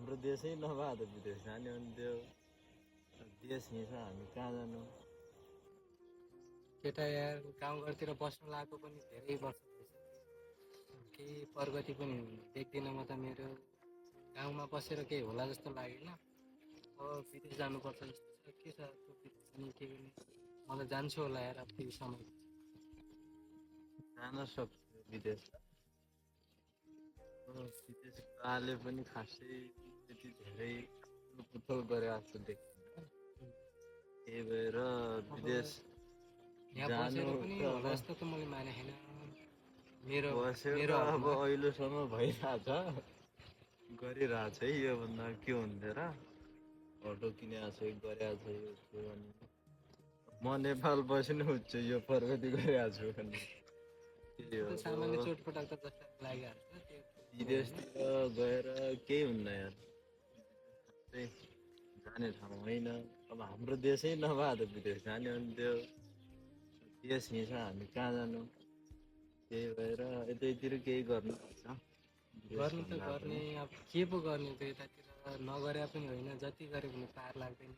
हाम्रो देशै नभए त विदेश जाने हुन्थ्यो। देश हिँड्छ हामी कहाँ जानु। केटा यार गाउँघरतिर बस्नु लागेको पनि धेरै वर्ष भइसक्यो। केही प्रगति पनि देख्दिनँ म त। मेरो गाउँमा बसेर केही होला जस्तो लागेन। अब विदेश जानुपर्छ जस्तो छ। के छ त्यो विदेश जाने के गर्ने। म त जान्छु होला यार अब केही समय। जान सक्छु विदेश। विदेशको आले पनि खासै त्यति धेरै उथल गरे जस्तो देखिँदैन। त्यही भएर अब विदेश यहाँ जानु बसेर पनि त अब होला जस्तो त मैले माने छैन। मेरो बसेर त मेरो अब हकमा अहिलेसम्म भइरहेछ, गरिरहेछ है। योभन्दा के हुन्थ्यो र। अटो किनेको छ, गरेको छ, यो त्यो अनि म नेपाल बसी नै हुन्छु यो प्रगति गरिरहेको छु भने। त्यही त्यो त हो। सामान्य चोटपटक त जसलाई लागिहाल्छ त्यो ठुलो होइन। विदेशतिर गएर केही हुन्न यार। त्यही जाने ठाउँ होइन। अब हाम्रो देशै नभए त विदेश जाने हुन्थ्यो। देश हिँड्छ हामी कहाँ जानु। त्यही भएर यतैतिर केही गर्नुपर्छ गर्नु त विदेशभन्दा गर्ने पनि। अब के पो गर्ने त यतातिर नगरे पनि होइन। जति गरे पनि पार लाग्दैन।